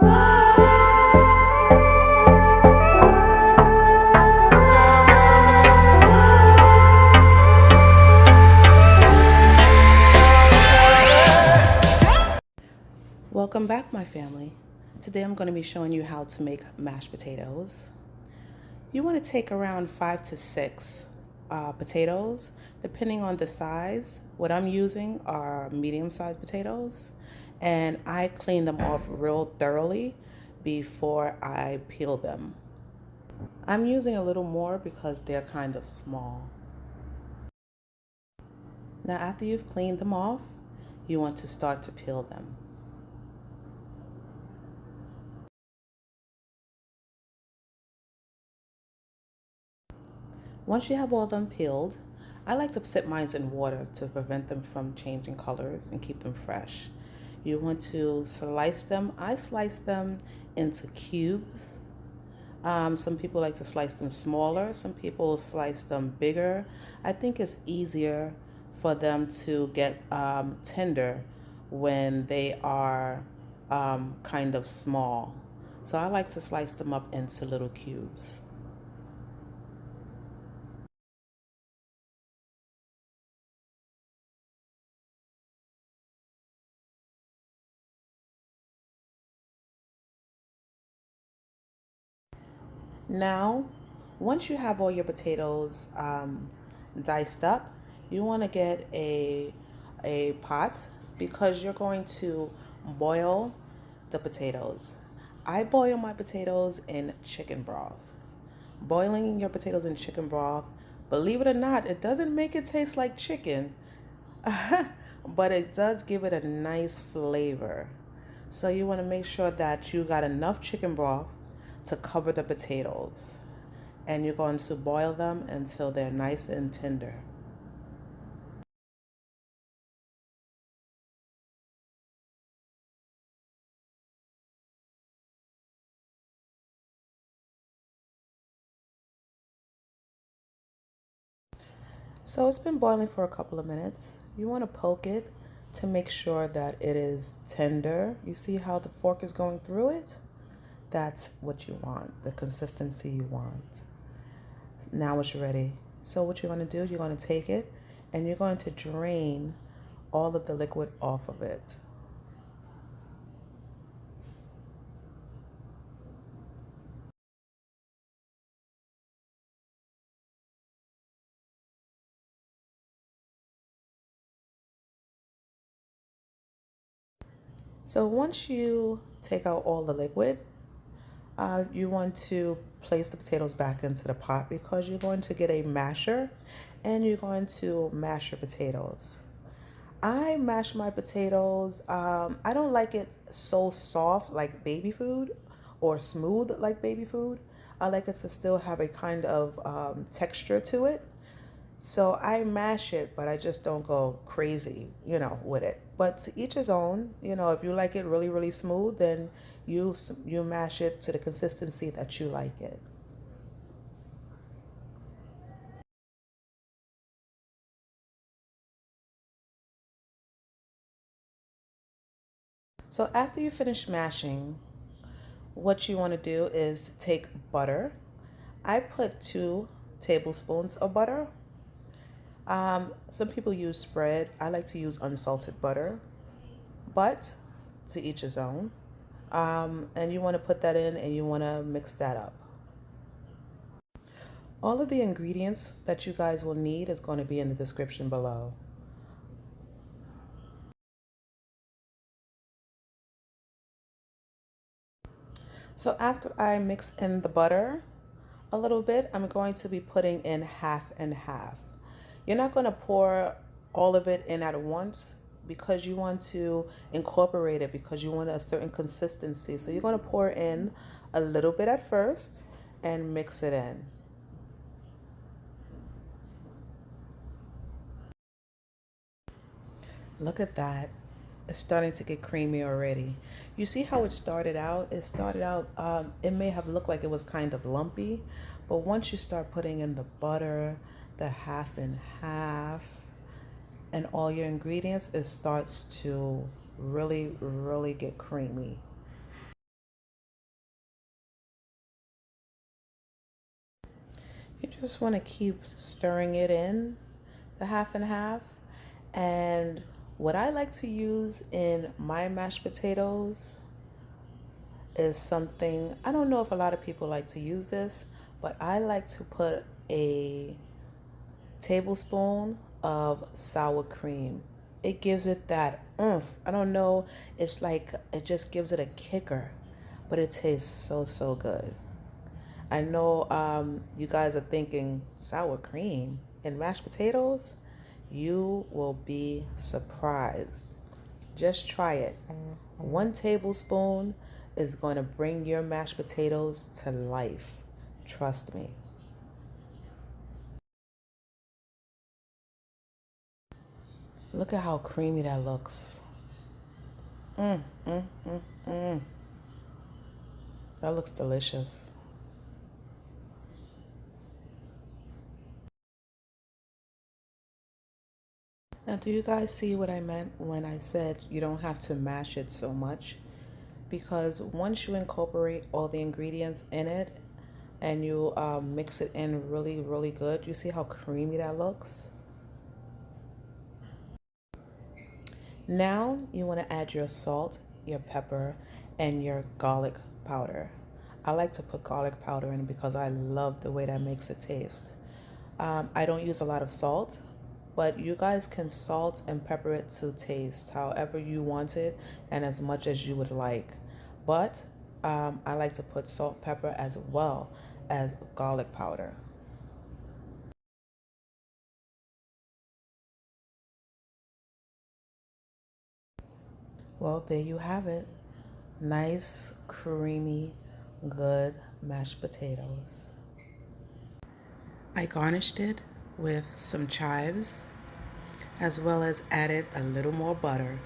Welcome back, my family. Today I'm going to be showing you how to make mashed potatoes. You want to take around 5 to 6 potatoes, depending on the size. What I'm using are medium-sized potatoes, and I clean them off real thoroughly before I peel them. I'm using a little more because they're kind of small. Now, after you've cleaned them off, you want to start to peel them. Once you have all of them peeled, I like to sit mine in water to prevent them from changing colors and keep them fresh. You want to slice them. I slice them into cubes. Some people like to slice them smaller. Some people slice them bigger. I think it's easier for them to get tender when they are kind of small. So I like to slice them up into little cubes. Now, once you have all your potatoes diced up, you want to get a pot because you're going to boil the potatoes. I boil my potatoes in chicken broth. Boiling your potatoes in chicken broth, believe it or not, it doesn't make it taste like chicken, but it does give it a nice flavor. So you want to make sure that you got enough chicken broth to cover the potatoes, and you're going to boil them until they're nice and tender. So it's been boiling for a couple of minutes. You want to poke it to make sure that it is tender. You see how the fork is going through it? That's what you want, the consistency you want. Now it's ready. So what you're going to do, you're going to take it and you're going to drain all of the liquid off of it. So once you take out all the liquid, you want to place the potatoes back into the pot because you're going to get a masher and you're going to mash your potatoes. I mash my potatoes. I don't like it so soft like baby food or smooth like baby food. I like it to still have a kind of texture to it. So I mash it, but I just don't go crazy, with it. But to each his own. If you like it really, really smooth, then you mash it to the consistency that you like it. So after you finish mashing, what you want to do is take butter. I put 2 tablespoons of butter. Some people use spread. I like to use unsalted butter, but to each his own. And you want to put that in and you want to mix that up. All of the ingredients that you guys will need is going to be in the description below. So after I mix in the butter a little bit, I'm going to be putting in half and half. You're not going to pour all of it in at once because you want to incorporate it, because you want a certain consistency. So you're going to pour in a little bit at first and mix it in. Look at that. It's starting to get creamy already. You see how it started out? It may have looked like it was kind of lumpy, but once you start putting in the butter, the half and half, and all your ingredients, it starts to really, really get creamy. just want to keep stirring it in the half and half. And what I like to use in my mashed potatoes is something, I don't know if a lot of people like to use this, but I like to put a tablespoon of sour cream. It gives it that oomph. I don't know, it's like it just gives it a kicker, but it tastes so, so good. I know you guys are thinking sour cream in mashed potatoes. You will be surprised. Just try it. 1 tablespoon is going to bring your mashed potatoes to life. Trust me. Look at how creamy that looks. Mm, mm, mm, mm. That looks delicious. Now, do you guys see what I meant when I said you don't have to mash it so much? Because once you incorporate all the ingredients in it and you mix it in really, really good, you see how creamy that looks? Now you want to add your salt, your pepper, and your garlic powder. I like to put garlic powder in because I love the way that makes it taste. I don't use a lot of salt, but you guys can salt and pepper it to taste however you want it and as much as you would like. But I like to put salt, pepper as well as garlic powder. Well, there you have it. Nice, creamy, good mashed potatoes. I garnished it with some chives as well as added a little more butter.